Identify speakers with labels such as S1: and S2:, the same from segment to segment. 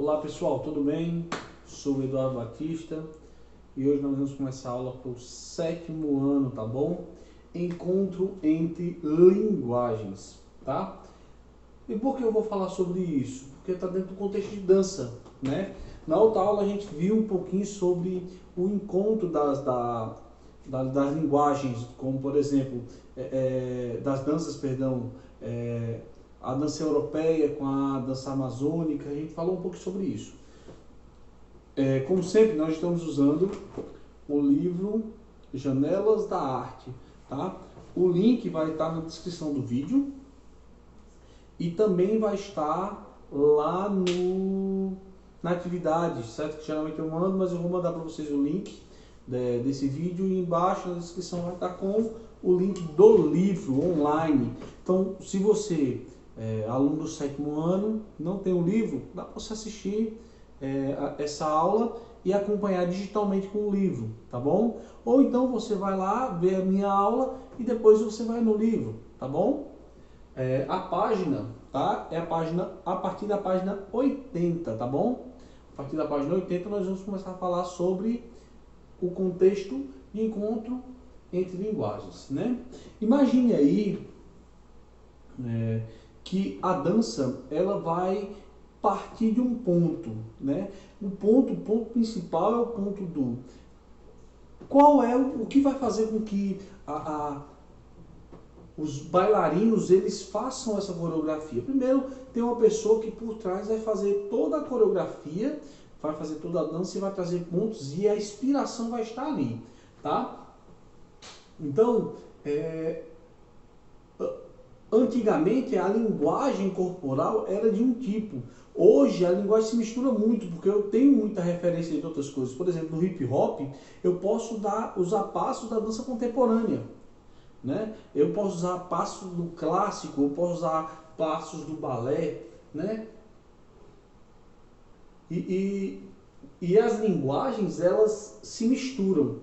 S1: Olá pessoal, tudo bem? Sou o Eduardo Batista e hoje nós vamos começar a aula para o 7º ano, tá bom? Encontro entre linguagens, tá? E por que eu vou falar sobre isso? Porque está dentro do contexto de dança, né? Na outra aula a gente viu um pouquinho sobre o encontro das linguagens, como por exemplo, das danças, perdão, a dança europeia com a dança amazônica, a gente falou um pouco sobre isso. Como sempre, nós estamos usando o livro Janelas da Arte, tá? O link vai estar na descrição do vídeo e também vai estar lá na atividade, certo? Que geralmente eu mando, mas eu vou mandar para vocês o link desse vídeo e embaixo na descrição vai estar com o link do livro online. Então, se você aluno do 7º ano, não tem o livro, dá para você assistir essa aula e acompanhar digitalmente com o livro, tá bom? Ou então você vai lá ver a minha aula e depois você vai no livro, tá bom? A página, tá? É a página a partir da página 80, tá bom? A partir da página 80 nós vamos começar a falar sobre o contexto de encontro entre linguagens, né? Imagine aí que a dança ela vai partir de um ponto, né? O ponto principal é o ponto do qual é o que vai fazer com que os bailarinos eles façam essa coreografia. Primeiro tem uma pessoa que por trás vai fazer toda a coreografia, vai fazer toda a dança e vai trazer pontos e a inspiração vai estar ali, tá? Então, antigamente a linguagem corporal era de um tipo. Hoje a linguagem se mistura muito, porque eu tenho muita referência de outras coisas. Por exemplo, no hip hop, eu posso usar passos da dança contemporânea, né? Eu posso usar passos do clássico, eu posso usar passos do balé, né? E as linguagens, elas se misturam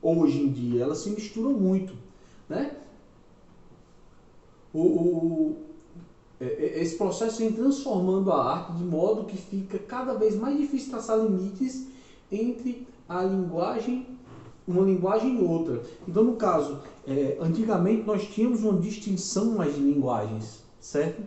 S1: hoje em dia, elas se misturam muito, né? Esse processo vem transformando a arte de modo que fica cada vez mais difícil traçar limites entre a linguagem, uma linguagem e outra. Então, no caso, antigamente nós tínhamos uma distinção mais de linguagens, certo?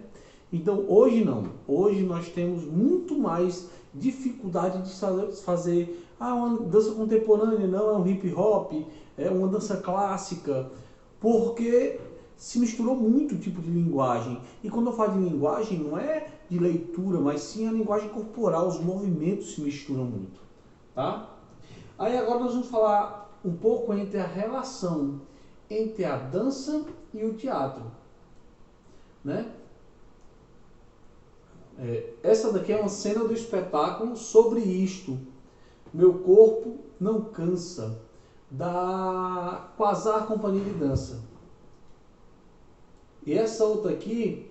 S1: Então, hoje não. Hoje nós temos muito mais dificuldade de fazer uma dança contemporânea, não é um hip hop, é uma dança clássica, porque se misturou muito o tipo de linguagem. E quando eu falo de linguagem, não é de leitura, mas sim a linguagem corporal, os movimentos se misturam muito, tá? Aí agora nós vamos falar um pouco entre a relação entre a dança e o teatro, né? Essa daqui é uma cena do espetáculo Sobre Isto, Meu Corpo Não Cansa, da Quasar Companhia de Dança. E essa outra aqui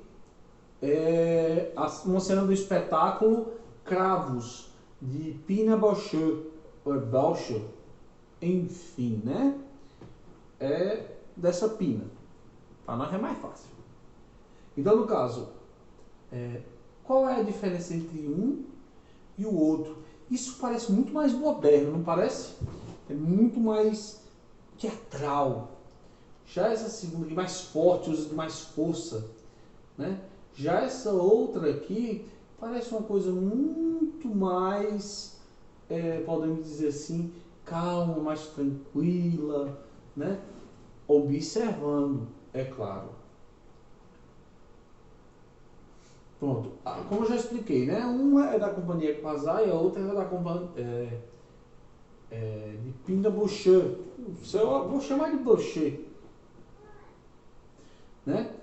S1: é uma cena do espetáculo Cravos, de Pina Bausch, enfim, né? É dessa Pina. Para nós é mais fácil. Então, no caso, qual é a diferença entre um e o outro? Isso parece muito mais moderno, não parece? É muito mais teatral. Já essa segunda aqui, mais forte, usa de mais força, né? Já essa outra aqui parece uma coisa muito mais, podemos dizer assim, calma, mais tranquila, né? Observando, é claro. Pronto, como eu já expliquei, né? Uma é da companhia Quasar e a outra é da companhia de Pina Bausch. Eu vou chamar de Bausch, né?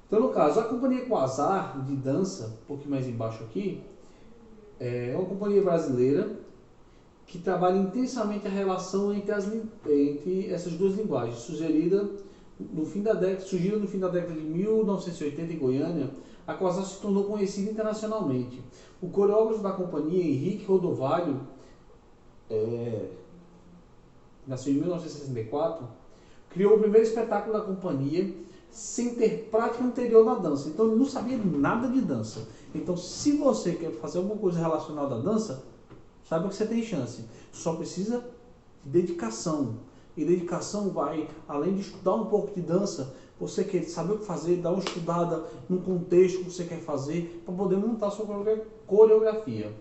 S1: Então, no caso, a companhia Quasar de dança, um pouquinho mais embaixo aqui, é uma companhia brasileira que trabalha intensamente a relação entre essas duas linguagens, surgida no fim da década de 1980 em Goiânia. A Quasar se tornou conhecida internacionalmente. O coreógrafo da companhia, Henrique Rodovalho, nasceu em 1964, criou o primeiro espetáculo da companhia sem ter prática anterior na dança. Então ele não sabia nada de dança. Então se você quer fazer alguma coisa relacionada à dança, saiba que você tem chance. Só precisa de dedicação. E dedicação vai, além de estudar um pouco de dança, você quer saber o que fazer, dar uma estudada no contexto que você quer fazer, para poder montar a sua coreografia.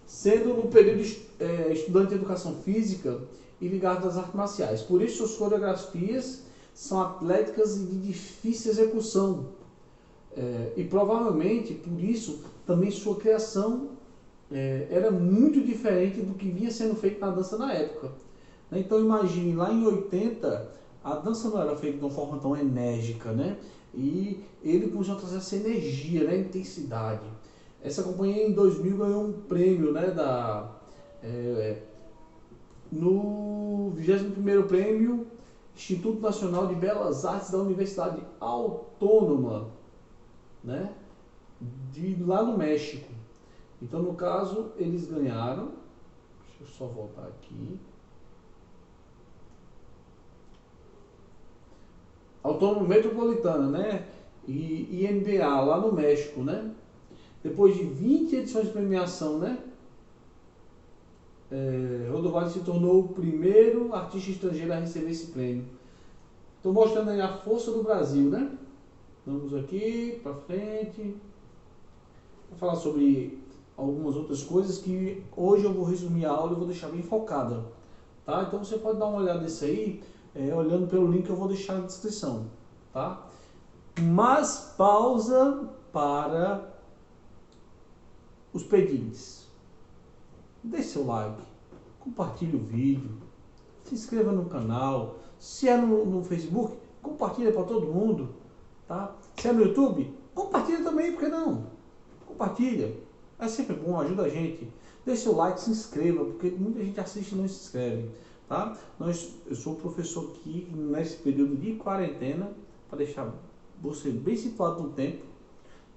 S1: Sendo no período estudante de educação física e ligado às artes marciais. Por isso, suas coreografias são atléticas e de difícil execução. E provavelmente, por isso, também sua criação era muito diferente do que vinha sendo feito na dança na época. Então imagine, lá em 80, a dança não era feita de uma forma tão enérgica, né? E ele começou a trazer essa energia, né? Intensidade. Essa companhia em 2000 ganhou um prêmio, né? No 21º Prêmio Instituto Nacional de Belas Artes da Universidade Autônoma, né? Lá no México. Então, no caso, eles ganharam. Deixa eu só voltar aqui. Autônoma Metropolitana, né? E INBA, lá no México, né? Depois de 20 edições de premiação, né? Rodovalho se tornou o primeiro artista estrangeiro a receber esse prêmio. Estou mostrando aí a força do Brasil, né? Vamos aqui para frente. Vou falar sobre algumas outras coisas que hoje eu vou resumir a aula e vou deixar bem focada, tá? Então você pode dar uma olhada nisso aí, olhando pelo link que eu vou deixar na descrição, tá? Mas pausa para os pedintes. Deixe seu like, compartilhe o vídeo, se inscreva no canal. Se é no Facebook, compartilha para todo mundo, tá? Se é no YouTube, compartilha também, por que não? Compartilha, é sempre bom, ajuda a gente. Deixe seu like, se inscreva, porque muita gente assiste e não se inscreve, tá? Eu sou professor aqui nesse período de quarentena, para deixar você bem situado no tempo,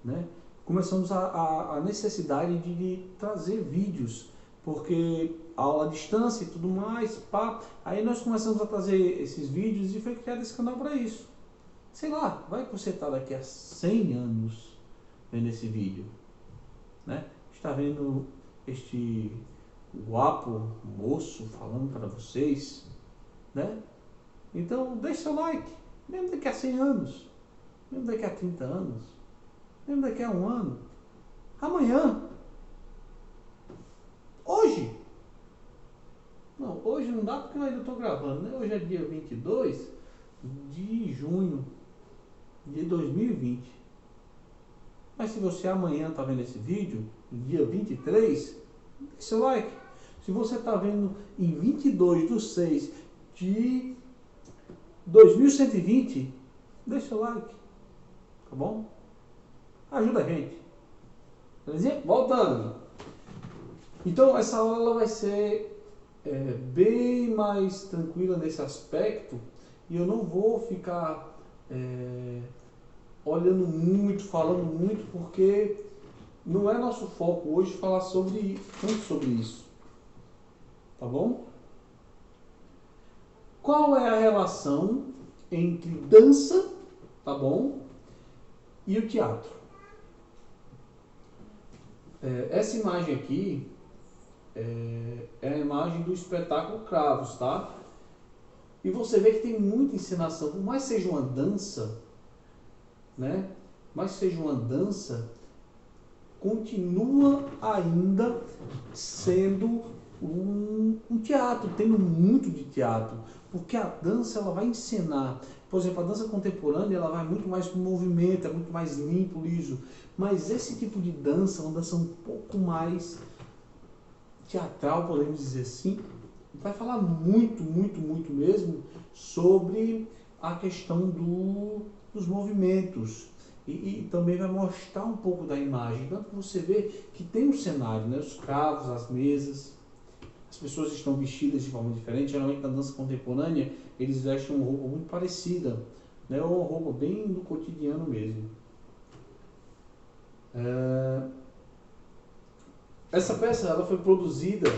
S1: né? Começamos a necessidade de trazer vídeos, porque aula à distância e tudo mais, pá. Aí nós começamos a trazer esses vídeos e foi criado esse canal para isso. Sei lá, vai que você está daqui a 100 anos vendo esse vídeo, né? Está vendo este guapo moço falando para vocês, né? Então deixe seu like, mesmo daqui a 100 anos, mesmo daqui a 30 anos, mesmo daqui a um ano, amanhã, hoje. Não, hoje não dá porque eu ainda estou gravando, né? Hoje é dia 22 de junho de 2020. Mas se você amanhã está vendo esse vídeo, dia 23, deixe seu like. Se você está vendo em 22/6 de 2120, deixe seu like. Tá bom? Ajuda a gente. Belezinha? Voltando. Então essa aula vai ser bem mais tranquila nesse aspecto. E eu não vou ficar olhando muito, falando muito, porque não é nosso foco hoje falar tanto sobre isso. Tá bom? Qual é a relação entre dança, tá bom, e o teatro? Essa imagem aqui é a imagem do espetáculo Cravos, tá? E você vê que tem muita encenação, por mais seja uma dança, né? Mas seja uma dança, continua ainda sendo um teatro, tendo muito de teatro, porque a dança ela vai encenar. Por exemplo, a dança contemporânea ela vai muito mais para o movimento, é muito mais limpo, liso. Mas esse tipo de dança é uma dança um pouco mais teatral, podemos dizer assim, vai falar muito mesmo sobre a questão dos movimentos e também vai mostrar um pouco da imagem. Tanto que você vê que tem um cenário, né? Os cravos, as mesas, as pessoas estão vestidas de forma diferente. Geralmente na dança contemporânea eles vestem uma roupa muito parecida, né? Ou uma roupa bem do cotidiano mesmo. Essa peça ela foi produzida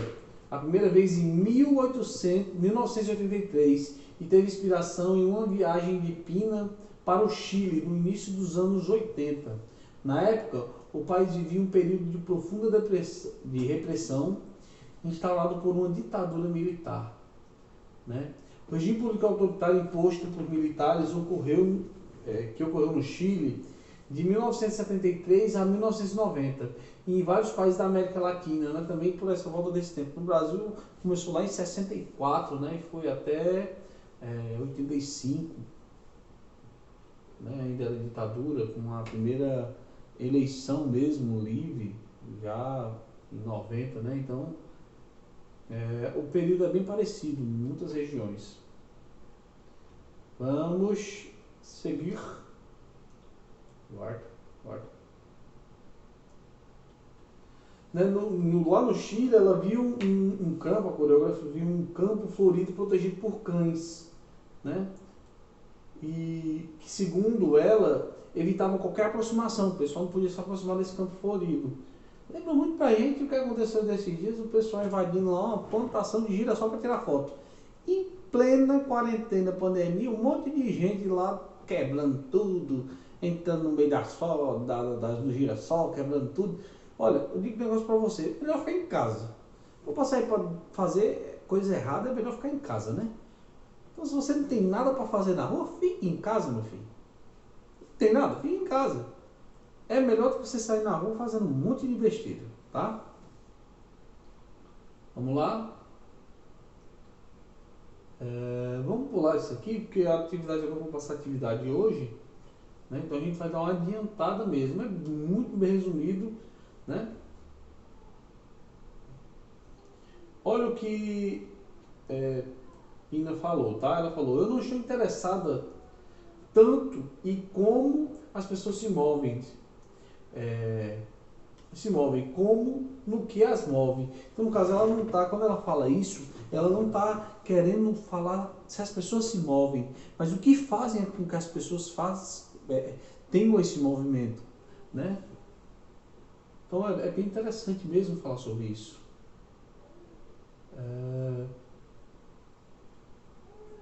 S1: a primeira vez em 1983 e teve inspiração em uma viagem de Pina para o Chile no início dos anos 80. Na época, o país vivia um período de profunda repressão instalado por uma ditadura militar, né? O regime político autoritário imposto por militares que ocorreu no Chile de 1973 a 1990 e em vários países da América Latina, né? Também por essa volta desse tempo. No Brasil começou lá em 64, né? E foi até 85, né? Ainda era ditadura, com a primeira eleição mesmo livre, já em 90, né? Então, o período é bem parecido em muitas regiões. Vamos seguir. Guarda. Né? Lá no Chile, ela viu um campo, a coreógrafa viu um campo florido protegido por cães, né? E que, segundo ela, evitava qualquer aproximação, o pessoal não podia se aproximar desse campo florido. Lembra muito pra gente o que aconteceu desses dias, o pessoal invadindo lá uma plantação de girassol para tirar foto. Em plena quarentena, pandemia, um monte de gente lá quebrando tudo, entrando no meio das fotos, do girassol, quebrando tudo. Olha, eu digo um negócio pra você, melhor ficar em casa. Vou passar aí pra fazer coisa errada, é melhor ficar em casa, né? Então, se você não tem nada para fazer na rua, fique em casa, meu filho. Não tem nada? Fique em casa. É melhor do que você sair na rua fazendo um monte de besteira, tá? Vamos lá. Vamos pular isso aqui, porque a atividade, eu vou passar a atividade hoje, né? Então a gente vai dar uma adiantada mesmo. É muito bem resumido, né? Olha o que Ina falou, tá? Ela falou: eu não estou interessada tanto em como as pessoas se movem, como no que as move. Então, no caso, ela não está, quando ela fala isso, ela não está querendo falar se as pessoas se movem, mas o que fazem com que as pessoas tenham esse movimento, né? Então, é bem interessante mesmo falar sobre isso.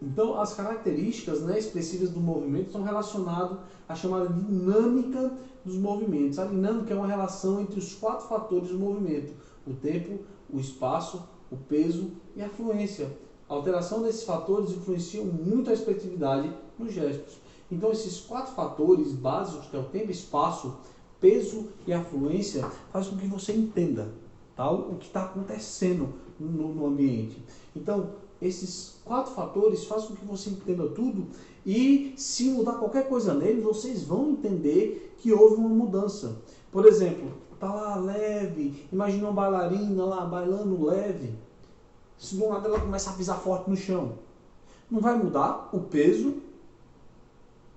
S1: Então, as características, né, expressivas do movimento são relacionadas à chamada dinâmica dos movimentos. A dinâmica é uma relação entre os 4 fatores do movimento: o tempo, o espaço, o peso e a fluência. A alteração desses fatores influenciam muito a expressividade nos gestos. Então, esses 4 fatores básicos, que é o tempo, espaço, peso e a fluência, fazem com que você entenda, tá, o que está acontecendo no ambiente. Então, esses 4 fatores fazem com que você entenda tudo, e se mudar qualquer coisa nele, vocês vão entender que houve uma mudança. Por exemplo, tá lá leve, imagina uma bailarina lá bailando leve, se do nada ela começa a pisar forte no chão, não vai mudar o peso,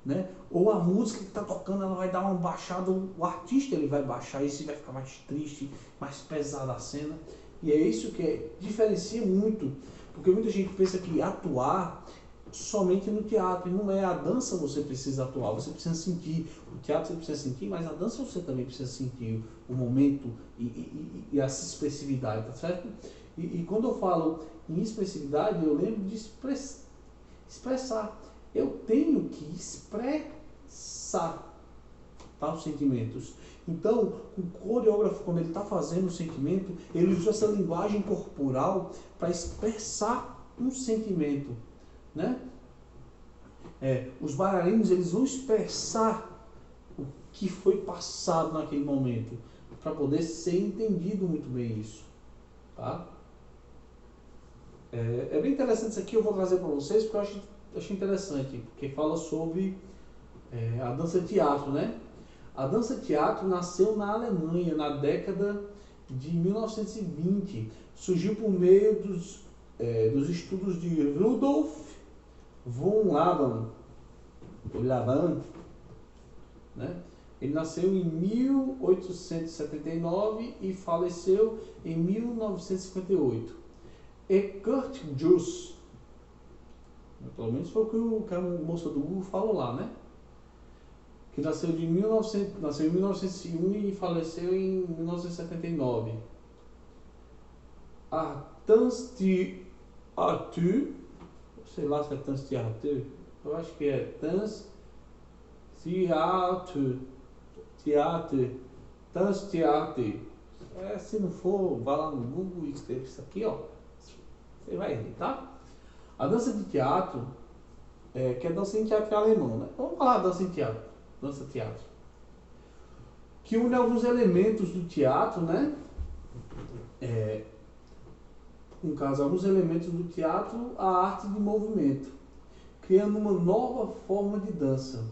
S1: né? Ou a música que está tocando, ela vai dar uma baixada, o artista ele vai baixar, isso vai ficar mais triste, mais pesada a cena. E é isso que diferencia muito, porque muita gente pensa que atuar somente no teatro, e não é. A dança você precisa atuar, você precisa sentir, o teatro você precisa sentir, mas a dança você também precisa sentir o momento e essa expressividade, tá certo? E quando eu falo em expressividade, eu lembro de expressar. Eu tenho que expressar, tá, os sentimentos. Então, o coreógrafo, quando ele está fazendo o sentimento, ele usa essa linguagem corporal para expressar um sentimento, né? Os bailarinos, eles vão expressar o que foi passado naquele momento, para poder ser entendido muito bem isso, tá? É bem interessante isso aqui, eu vou trazer para vocês, porque eu achei interessante, porque fala sobre a dança-teatro, né? A dança-teatro nasceu na Alemanha na década de 1920. Surgiu por meio dos estudos de Rudolf von Laban, né? Ele nasceu em 1879 e faleceu em 1958. E Kurt Jooss, pelo menos foi o que a moça do Google falou lá, né? Que nasceu em 1901 e faleceu em 1979. A Danse-Theater, sei lá se é Tanztheater, eu acho que é Tanztheater, Tanztheater. Se não for, vá lá no Google e escreva isso aqui, ó. Você vai ver, tá? A dança de teatro, que é dança em teatro alemão, né? Vamos falar dança em teatro, dança-teatro. Que une alguns elementos do teatro, né? No caso, alguns elementos do teatro, a arte de movimento, criando uma nova forma de dança.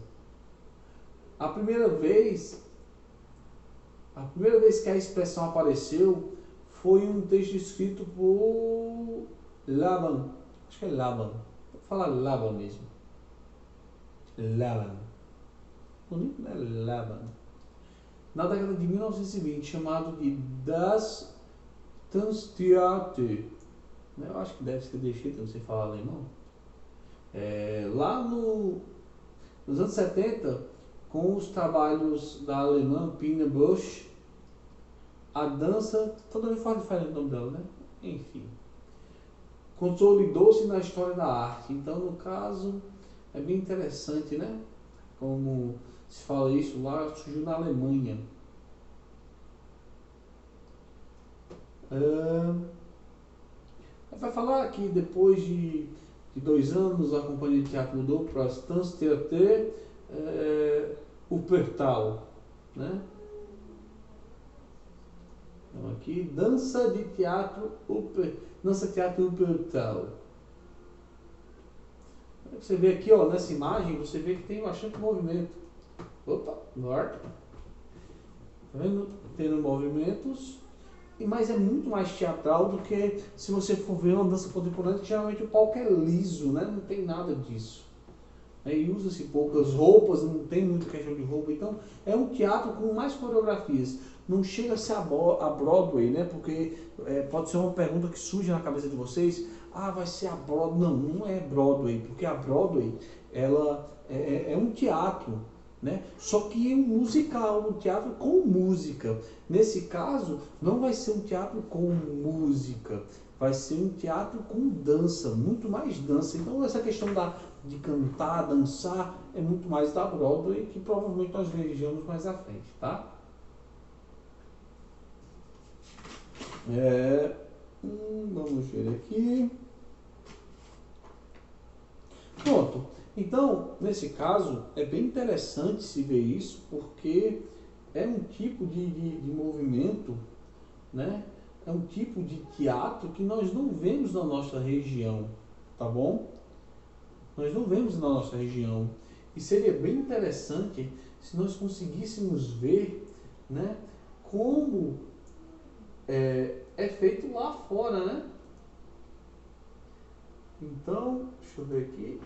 S1: A primeira vez que a expressão apareceu foi um texto escrito por Laban. Acho que é Laban. Vou falar Laban mesmo. Laban. Bonito, né? Laban. Na década de 1920, chamado de Das Tanztheater. Eu acho que deve ser desse jeito, você fala alemão. Lá nos anos 70, com os trabalhos da alemã Pina Bausch, a dança, toda vez fala diferente o nome dela, né? Enfim, consolidou-se na história da arte. Então, no caso, é bem interessante, né? Como se fala isso lá, surgiu na Alemanha. Vai falar que depois de 2 anos a companhia de teatro mudou para as Tanztheater Wuppertal, né? Então aqui, dança teatro Wuppertal. Você vê aqui, ó, nessa imagem, você vê que tem bastante movimento. Opa, norte. Tá vendo? Tendo movimentos. Mas é muito mais teatral do que se você for ver uma dança contemporânea, que geralmente o palco é liso, né? Não tem nada disso. E usa-se poucas roupas, não tem muita questão de roupa. Então, é um teatro com mais coreografias. Não chega a ser a Broadway, né? Porque pode ser uma pergunta que surge na cabeça de vocês. Ah, vai ser a Broadway. Não, não é Broadway, porque a Broadway, ela é um teatro, né? Só que é um musical, um teatro com música. Nesse caso, não vai ser um teatro com música, vai ser um teatro com dança, muito mais dança. Então essa questão de cantar, dançar, é muito mais da Broadway, que provavelmente nós vejamos mais à frente, tá? Vamos ver aqui. Pronto. Então, nesse caso, é bem interessante se ver isso, porque é um tipo de movimento, né? É um tipo de teatro que nós não vemos na nossa região, tá bom? Nós não vemos na nossa região. E seria bem interessante se nós conseguíssemos ver, né, como é feito lá fora, né? Então, deixa eu ver aqui.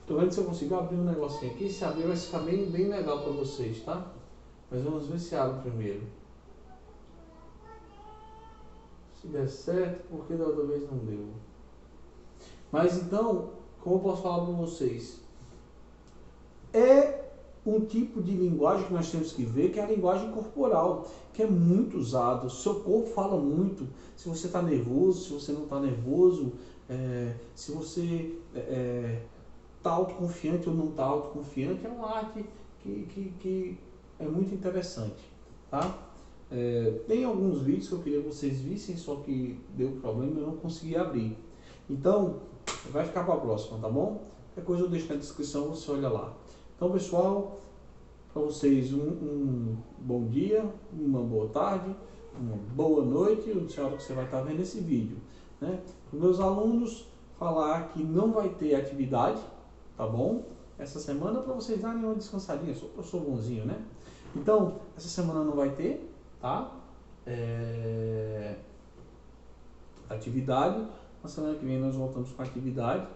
S1: Estou vendo se eu consigo abrir um negocinho aqui. Se abrir vai ficar bem legal para vocês, tá? Mas vamos ver se abre primeiro. Se der certo, porque da outra vez não deu. Mas então, como eu posso falar para vocês? É um tipo de linguagem que nós temos que ver, que é a linguagem corporal, que é muito usado. Seu corpo fala muito. Se você está nervoso, se você não está nervoso, se você está autoconfiante ou não está autoconfiante, é uma arte que é muito interessante, tá? Tem alguns vídeos que eu queria que vocês vissem, só que deu problema e eu não consegui abrir. Então, vai ficar para a próxima, tá bom? Qualquer coisa eu deixo na descrição, você olha lá. Então, pessoal, para vocês um bom dia, uma boa tarde, uma boa noite, eu não sei a hora que você vai estar vendo esse vídeo, né? Para os meus alunos, falar que não vai ter atividade, tá bom? Essa semana, para vocês darem uma descansadinha, sou professor bonzinho, né? Então, essa semana não vai ter, tá? Atividade. Na semana que vem nós voltamos com a atividade,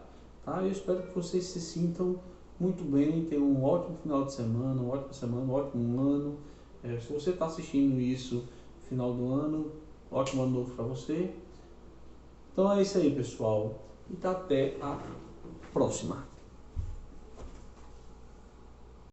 S1: tá? Eu espero que vocês se sintam muito bem, tenham um ótimo final de semana, uma ótima semana, um ótimo ano. Se você está assistindo isso no final do ano, ótimo ano novo para você. Então é isso aí, pessoal. E até a próxima.